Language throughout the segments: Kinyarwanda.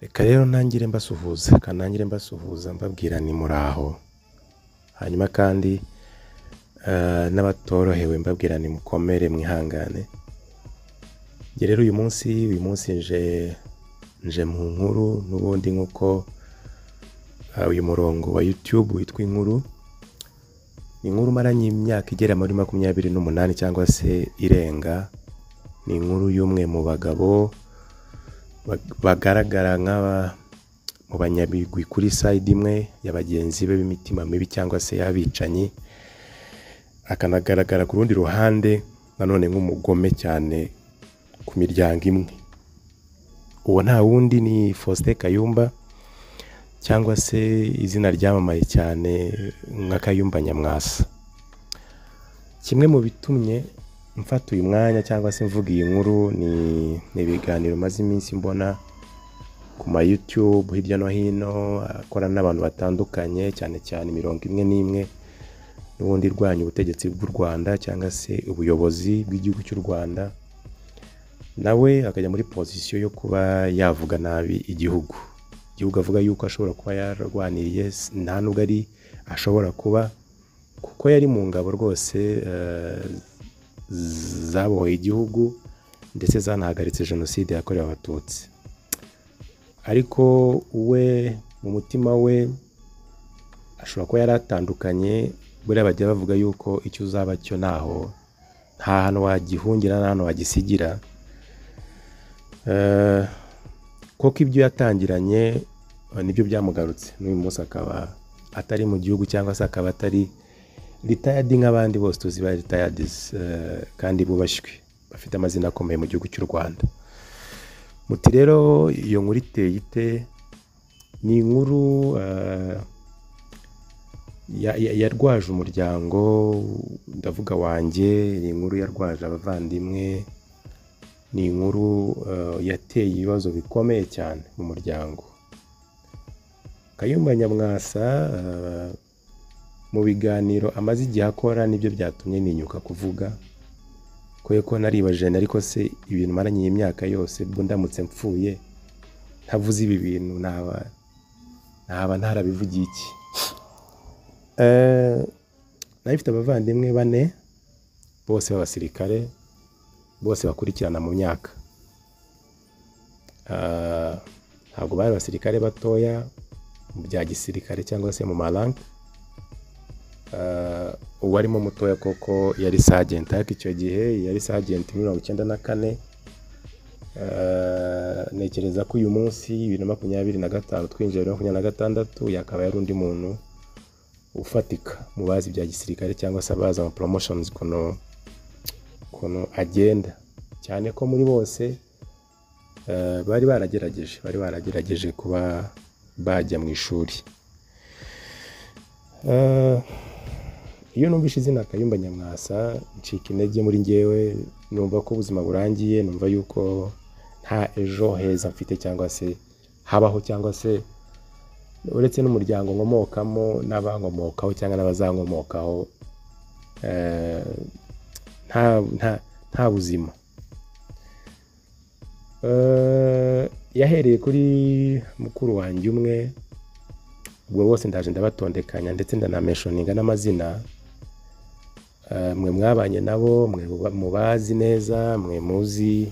Reka rero ntangire mbasuhuza mbabwira ni muraho. Hanyuma kandi n'abatorohewe mbabwira ni mukomere mwihangane. Nge rero uyu munsi nje mu nkuru n'ubundi nkuko uyu murongo wa YouTube witwa inkuru. Ni inkuru maranye imyaka igera muri 28 cyangwa se irenga. Ni inkuru y'umwe mu bagabo bagaragara mu banyabigwi kuri side imwe y'abagenzi be b'imitima mibi cyangwa se yabicanyi, akanagaragara ku rundi ruhande nanone nk'umugome cyane ku miryango imwe. Uwo nta wundi ni Faustin Kayumba cyangwa se izina ryamamaye cyane nka Kayumba Nyamwasa. Kimwe mu bitumye mfata uyu mwanya cyangwa se mvuga iyi nkuru ni ibiganiro maze iminsi mbona ku ma YouTube hirya no hino akora n'abantu batandukanye, cyane cyane 11 n'ubundi rwanya ubutegetsi bw'u Rwanda cyangwa se ubuyobozi bw'igihugu cy'u Rwanda, nawe akajya muri position yo kuba yavuga nabi igihugu avuga yuko ashobora kuba yarwaniriye, nta nubwo ari ashobora kuba, kuko yari mu ngabo rwose zabohoye igihugu ndetse zanahagaritse jenoside yakorewe abatutsi. Ariko we mu mutima we ashobora kuba yaratandukanye. Buriya bajya bavuga yuko icyo uzaba cyo nta hantu wagihungira, nta hantu wagisigira. Koko ibyo yatangiranye nibyo byamugarutse, n'uyu munsi akaba atari mu gihugu cyangwa se akaba atari retired nk'abandi bose tuzi ba retired kandi bubashywe bafite amazina akomeye mu gihugu cy'u Rwanda. Muti rero iyo nkuru iteye ite? Ni inkuru yarwaje umuryango, ndavuga wanjye. Ni inkuru yarwaje abavandimwe. Ni inkuru yateye ibibazo bikomeye cyane mu muryango. Kayumba Nyamwasa mu biganiro amaze igihe akora nibyo byatumye ninyuka kuvuga ko naribajije, ariko se ibintu maranye imyaka yose bwo ndamutse mpfuye ntavuze ibi bintu naba ntarabivugiye iki? Nabifite abavandimwe 4 bose b'abasirikare, bose bakurikirana mu myaka. Ntabwo bari abasirikare batoya mu bya gisirikare cyangwa se mu marank. Uwarimo mutoya koko yari sergeant, ariko icyo gihe yari sergeant 94. Nekereza ko uyu munsi 2025 twinjiye 2026 yakaba yari undi muntu ufatika mu bazi bya gisirikare cyangwa se abaza ama promotions kono agenda, cyane ko muri bose bari baragerageje kuba bajya mu ishuri. Iyo numvise izina Kayumba Nyamwasa ncika intege muri ngewe, numva ko ubuzima burangiye, numva yuko nta ejo heza mfite cyangwa se habaho, cyangwa se uretse n'umuryango nkomokamo n'abankomokaho cyangwa n'abazankomokaho nta buzima. Yahereye kuri mukuru wanjye umwe, ubwo bose ndaje ndabatondekanya ndetse ndanamentioninga n'amazina. Mwe mwabanye nabo, mwe mubazi neza, mwe muzi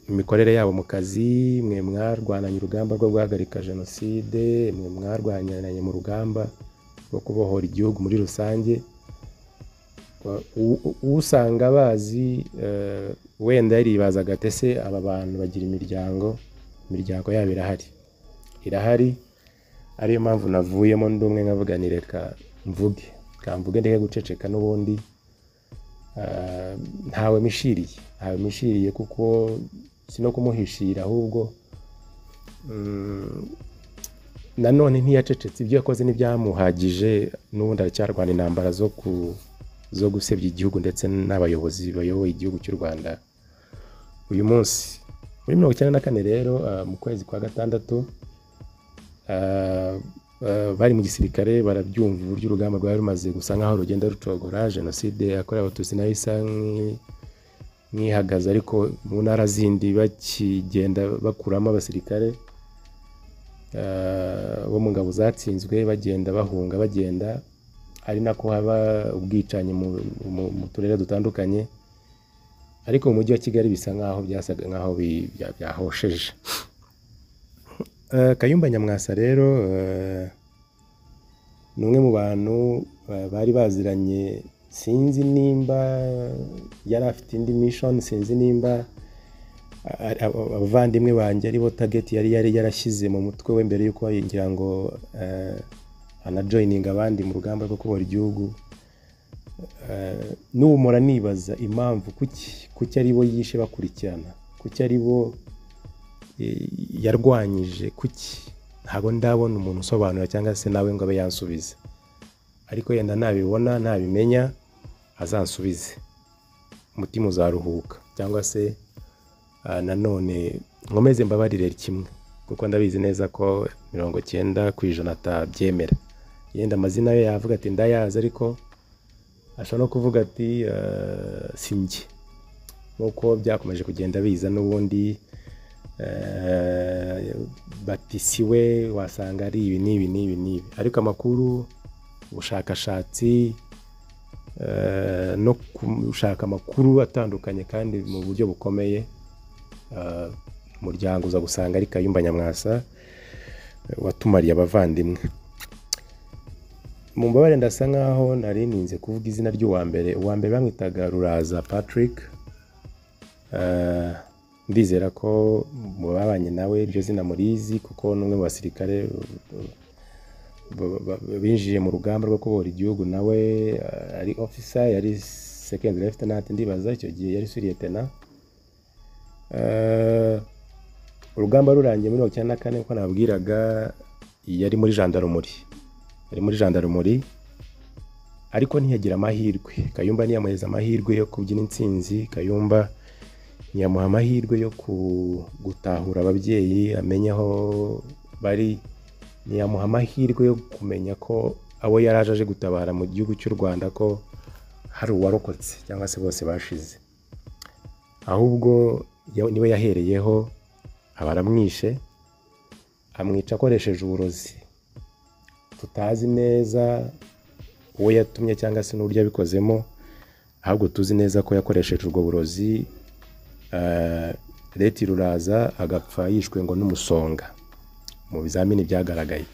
imikorere yabo mu kazi, mwe mwarwananye urugamba rwo guhagarika jenoside, mwe mwarwanyanye mu rugamba rwo kubohora igihugu muri rusange. Usanga bazi wenda yaribazaga ati ese aba bantu bagira imiryango yabo irahari. Ariyo mpamvu navuyemo ndumwe nkavuga ni reka mvuge ndeke guceceka, n'ubundi ntawe mishiriye kuko sino kumuhishira, ahubwo nanone ntiyacecetse. Ibyo yakoze n'ibyamuhagije, n'ubundi aracyarwana intambara zo gusebya igihugu ndetse n'abayobozi bayoboye igihugu cy'u Rwanda. Uyu munsi muri 1994 rero mu kwezi kwa gatandatu bari mu gisirikare barabyumva uburyo urugamba rwari rumaze gusa nkaho rugenda rucogora. Jenoside yakorewe abatutsi nayo isa mwihagaze, ariko mu ntara zindi bakigenda bakuramo abasirikare bo mu ngabo zatsinzwe, bagenda bahunga, bagenda ari nako haba ubwicanyi mu turere dutandukanye. Ariko mu mujyi wa Kigali bisa nkaho byasaga nkaho byahosheje. Kayumba Nyamwasa rero ni umwe mu bantu bari baziranye, sinzi nimba yari afite indi mission, sinzi nimba abavandimwe banjye ari bo target yari yarashyize mu mutwe we mbere yuko ngira ngo anajoininga abandi mu rugamba rwo kubohora igihugu. N'umura nibaza impamvu kuki ari bo yishe bakurikirana, kuki ari bo yarwanyije, kuki ntabwo ndabona umuntu usobanura cyangwa se nawe ngo abe yansubiza. Ariko yenda nabibona nabimenya azansubize, umutima uzaruhuka, cyangwa se nanone nkomeze mbabarire kimwe, kuko ndabizi neza ko 90% atabyemera. Yenda amazina ye yavuga ati ndayazi, ariko ashobora no kuvuga ati sinjye, nkuko byakomeje kugenda biza n'ubundi. Batisiwe wasanga ari ibi n'ibi, ariko amakuru, ubushakashatsi no gushaka amakuru atandukanye kandi mu buryo bukomeye, umuryango uza gusanga ari Kayumba Nyamwasa watumariye abavandimwe. Mu mbabare ndasa nkaho nari ninze kuvuga izina ry'uwa mbere bamwitaga Ruraza Patrick. Ndizera ko mubabanye nawe iryo zina murizi, kuko n'umwe mu basirikare binjiye mu rugamba rwo kubohora igihugu. Nawe ari officer, yari second lieutenant, ndibaza icyo gihe yari lieutenant. Urugamba rurangiye muri 1994 uko nabwiraga, yari muri gendarmerie, ariko ntiyagira amahirwe. Kayumba ntiyamuheza amahirwe yo kubyina intsinzi. Kayumba ntiyamuha amahirwe yo gutahura ababyeyi, amenya aho bari. Ntiyamuha amahirwe yo kumenya ko abo yaraje aje gutabara mu gihugu cy'u Rwanda ko hari uwarokotse cyangwa se bose bashize. Ahubwo niwe yahereyeho abaramwishe, amwica akoresheje uburozi tutazi neza uwo yatumye cyangwa se n'uburyo yabikozemo. Ahubwo tuzi neza ko yakoresheje ubwo burozi. Leti Ruraza agapfa yishwe ngo n'umusonga, mu bizamini byagaragaye.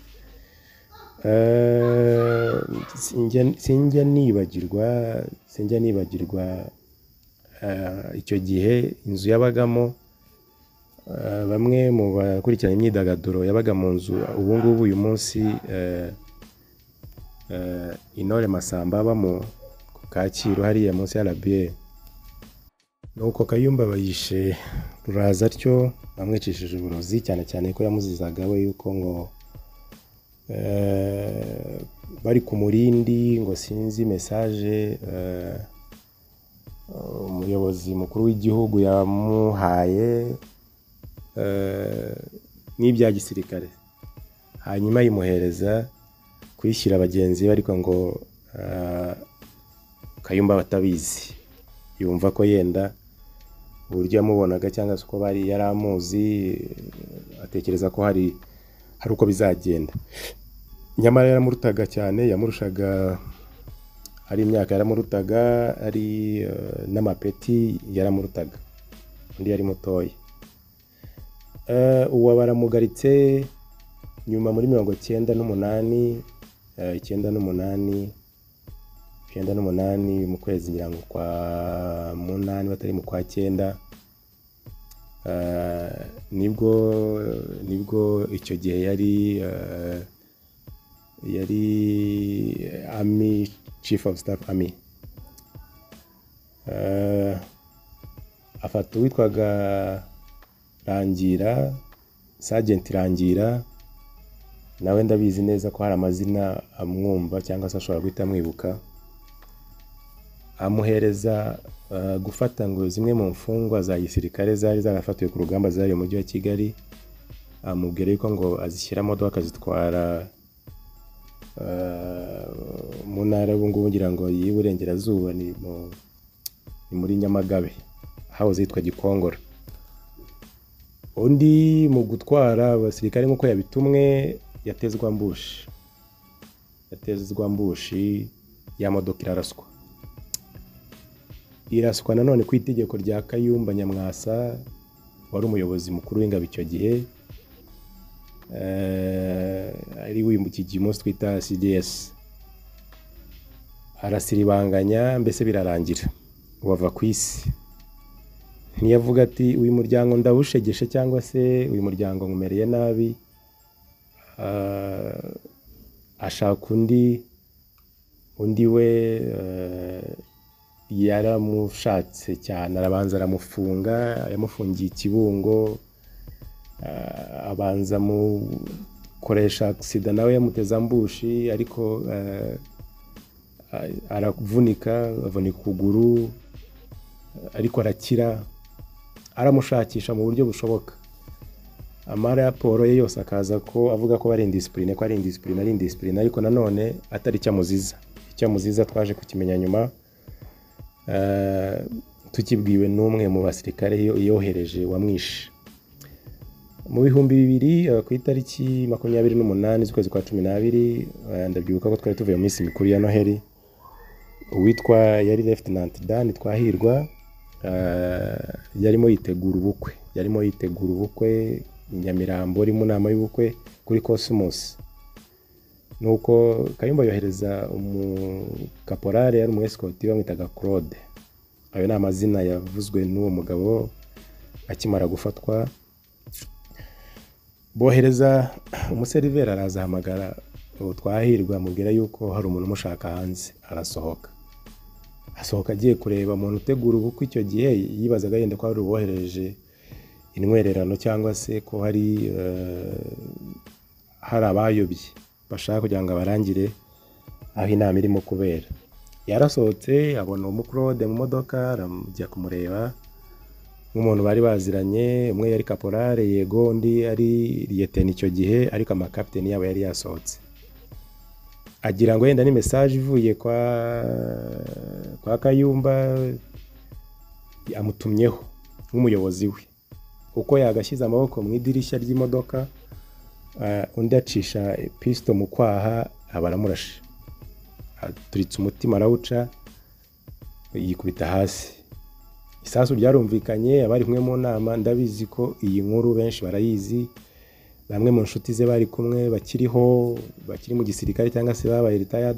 Sinjya nibagirwa icyo gihe inzu yabagamo, bamwe mu bakurikirana imyidagaduro yabaga mu nzu ubu ngubu uyu munsi Intore Masamba bamo ku Kacyiru hariya munsi ya RBA. Nuko Kayumba bayishe Ruraza atyo, bamwicishije uburozi, cyane cyane ko yamuzizaga we yuko ngo bari ku murindi, ngo sinzi message umuyobozi mukuru w'igihugu yamuhaye n'ibya gisirikare, hanyuma yimuhereza kwishyira abagenzi be, ariko ngo Kayumba batabizi. Yumva ko yenda uburyo yamubonaga cyangwa se uko bari yaramuzi, atekereza ko hari uko bizagenda. Nyamara yaramurutaga cyane, yamurushaga ari imyaka, yaramurutaga ari n'amapeti, yaramurutaga, undi yari mutoya. Uwa baramugaritse nyuma muri 98 mu kwezi nyirango kwa munani, batari mu kwa 9. Nibwo icyo gihe yari Army Chief of Staff Army. Afata witwaga Rangira, Sergeant Rangira. Nawe ndabizi neza ko hari amazina amwumva cyangwa se ashobora guhita amwibuka. Amuhereza gufata ngo zimwe mu mfungwa za gisirikare zari zarafatiwe ku rugamba zari mu mujyi wa Kigali. Amubwira yuko ngo azishyira modoka akazitwara mu ntara ubu ngubu ngira ngo y'Iburengerazuba, ni muri Nyamagabe hahoze hitwa Gikongoro. Undi mu gutwara abasirikare nk'uko yabitumwe yatezwa mbushi ya modoka iraswa nanone ku itegeko rya Kayumba Nyamwasa wari umuyobozi mukuru w'ingabo icyo gihe, ari wimukiye umunsi twita CDS. Arasiribanganya, mbese birarangira bava ku isi. Ntiyavuga ati uyu muryango ndawushegeshe cyangwa se uyu muryango nkumereye nabi, ashaka undi we yaramushatse cyane, arabanza aramufunga, yamufungiye Kibungo, abanza mukoresha aksida nawe yamuteza mbushi, ariko aravunika ukuguru, ariko arakira. Aramushakisha mu buryo bushoboka. Amaraporo ye yose akaza ko avuga ko ari indiscipline, ariko nanone atari icyamuziza twaje kukimenya nyuma, tukibwiwe n'umwe mu basirikare yohereje wamwishe. Mu 2000 ku itariki 28 z'ukwezi kwa 12, ndabyibuka ko twari tuvuye mu minsi mikuru ya Noheli, uwitwa yari Lieutenant Dan Twahirwa yarimo yitegura ubukwe Nyamirambo, ari mu nama y'ubukwe kuri Cosmos. Nuko Kayumba yohereza umukaporale yari umwescort bamwitaga Claude. Ayo ni amazina yavuzwe n'uwo mugabo akimara gufatwa. Bohereza umuseriveri, arazahamagara Twahirwa amubwira yuko hari umuntu umushaka hanze. Asohoka agiye kureba umuntu utegura ubukwe. Icyo gihe yibazaga yenda ko hari ubohereje intwererano cyangwa se ko hari abayobye bashaka kugira ngo abarangire aho inama irimo kubera. Yarasohotse abona Claude mu modoka, aramujya kumureba nk'umuntu bari baziranye. Umwe yari kaporale, yego, undi ari liyeteni icyo gihe, ariko amakapiteni yabo yari yasohotse. Agira ngo yenda ni message ivuye kwa Kayumba amutumyeho nk'umuyobozi we, uko yagashyize amaboko mu idirishya ry'imodoka, undi acisha pisto mu kwaha, abaramurashe, aturitse umutima, arawuca, yikubita hasi. Isasu ryarumvikanye, abari kumwe mu nama. Ndabizi ko iyi nkuru benshi barayizi, bamwe mu nshuti ze bari kumwe bakiri mu gisirikare cyangwa se babaye retired.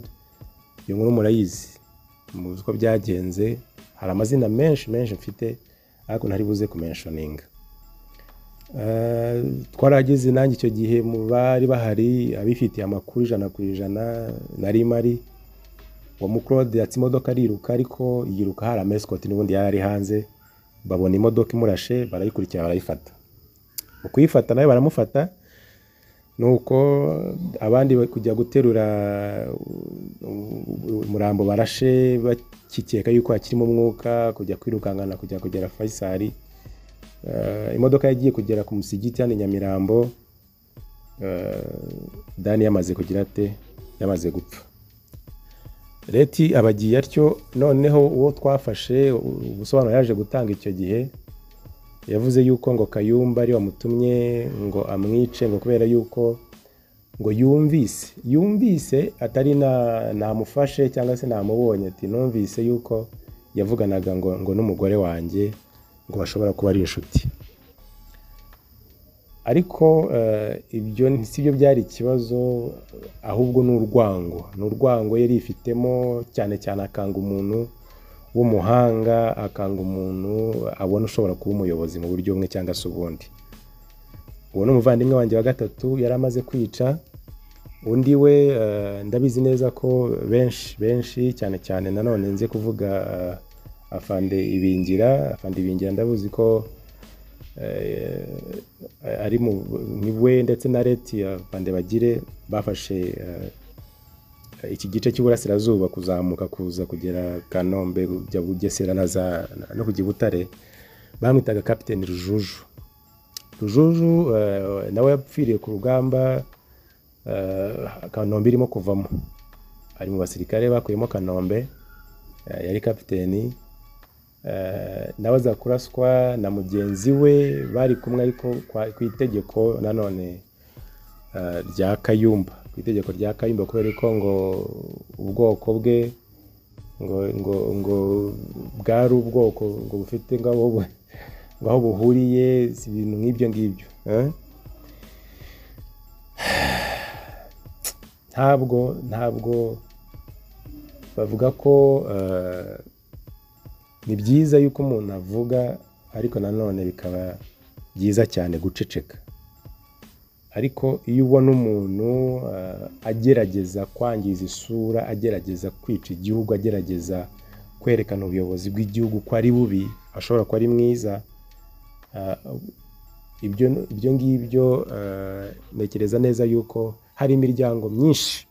Iyo nkuru murayizi, muzi ko byagenze. Hari amazina menshi mfite, ariko ntari buze kumentioninga. Twarageze nanjye icyo gihe mu bari bahari abifitiye amakuru 100% nari mari. Uwo Claude yatse imodoka ariruka, ariko yiruka hari amescort n'ubundi yari hanze. Babona imodoka imurashe, barayikurikira, barayifata. Ukuyifata nawe baramufata, nuko abandi kujya guterura umurambo barashe bakikeka yuko akiri mu mwuka, kujya kwirukankana kujya kugera Faisal. Imodoka yagiye kugera ku musigiti hano Nyamirambo, Dani yamaze yamaze gupfa. Leti abagiye atyo. Noneho uwo twafashe ubusobanuro yaje gutanga icyo gihe, yavuze yuko ngo Kayumba ari wamutumye ngo amwice, ngo kubera yuko ngo yumvise atari namufashe cyangwa se namubonye, ati numvise yuko yavuganaga ngo n'umugore wanjye, ngo bashobora kuba ari inshuti. Ariko ibyo sibyo byari ikibazo, ahubwo n'urwango yari ifitemo, cyane akanga umuntu w'umuhanga, akanga umuntu abona ushobora kuba umuyobozi mu buryo bumwe cyangwa se ubundi. Uwo n'umuvandimwe wanjye wa gatatu yari amaze kwica. Undi we ndabizi neza ko benshi cyane nanone nze kuvuga Afande Ibingira ndabuzi ko ari we ndetse na Leti Afande Bagire bafashe iki gice cy'uburasirazuba kuzamuka kuza kugera Kanombe, kujya Bugesera no kujya Butare. Bamwitaga Captain Rujuju. Nawe yapfiriye ku rugamba, Kanombe irimo kuvamo. Ari mu basirikare bakuyemo Kanombe, yari kapiteni. nawe aza kuraswa na mugenzi we bari kumwe ariko ku itegeko nanone rya Kayumba, ku itegeko rya Kayumba, kubera ko ngo ubwoko bwe ngo bwari ubwoko ngo bufite ngaho buhuriye, ibintu nk'ibyo ngibyo. Ntabwo bavuga ko ni byiza yuko umuntu avuga, ariko nanone bikaba byiza cyane guceceka. Ariko iyo ubona umuntu agerageza kwangiza isura, agerageza kwica igihugu, agerageza kwerekana ubuyobozi bw'igihugu ko ari bubi, ashobora kuba ari mwiza, ibyo ngibyo ntekereza neza yuko hari imiryango myinshi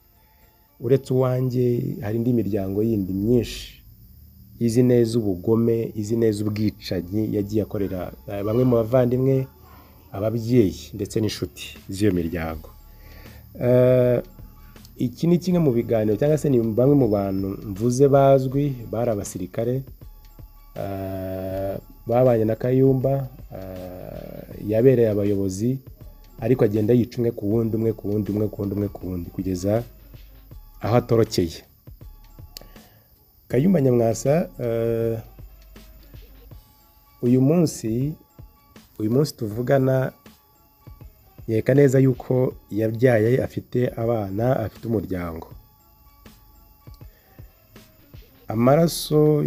uretse uwanjye, hari indi miryango yindi myinshi izi neza ubugome, izi neza ubwicanyi yagiye akorera bamwe mu bavandimwe, ababyeyi ndetse n'inshuti z'iyo miryango. Iki ni kimwe mu biganiro cyangwa se ni bamwe mu bantu mvuze bazwi, bari abasirikare babanye na Kayumba, yabereye abayobozi, ariko agenda yica umwe ku wundi, umwe ku wundi, umwe ku wundi, umwe ku wundi, kugeza aho atorokeye. Kayumba Nyamwasa uyu munsi tuvugana yeka neza yuko yabyaye, afite abana, afite umuryango. Amaraso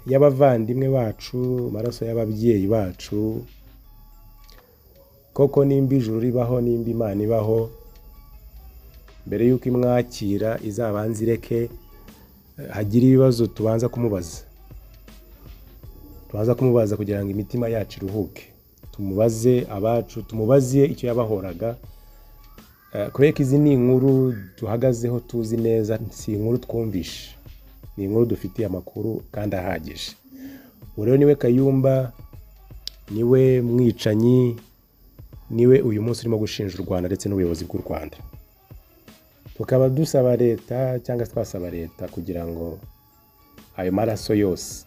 y'abavandimwe bacu, amaraso y'ababyeyi bacu, koko nimba ijuru ribaho, nimba Imana ibaho, mbere yuko imwakira izabanza ireke hagira ibibazo tubanza kumubaza kugira ngo imitima yacu iruhuke, tumubaze abacu, tumubaze icyo yabahoraga, kubera ko izi ni inkuru duhagazeho tuzi neza, si inkuru twumvishe, ni inkuru dufitiye amakuru kandi ahagije. Rero niwe Kayumba, niwe mwicanyi, niwe uyu munsi urimo gushinja u Rwanda ndetse n'ubuyobozi bw'u Rwanda. Tukaba dusaba leta cyangwa twasaba leta kugira ngo ayo maraso yose,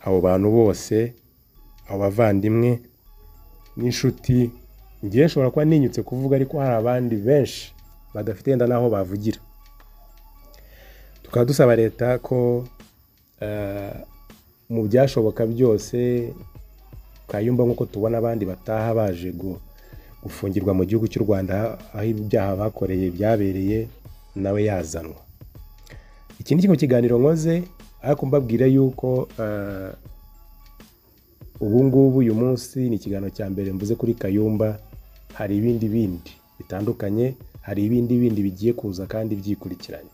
abo bantu bose, abo bavandimwe n'inshuti, ngiye nshobora kuba ninyutse kuvuga, ariko hari abandi benshi badafite yenda naho bavugira. Tukaba dusaba leta ko mu byashoboka byose Kayumba nk'uko tubona abandi bataha baje gufungirwa mu gihugu cy'u Rwanda aho ibyaha bakoreye byabereye, nawe yazanwa. Iki ni kimwe kiganiro nkoze, ariko mbabwira yuko ubu ngubu uyu munsi ni ikiganiro cya mbere mvuze kuri Kayumba. Hari ibindi bitandukanye, hari ibindi bigiye kuza kandi byikurikiranye.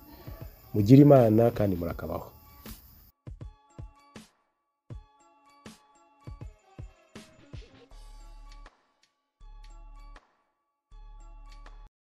Mugire Imana kandi murakabaho.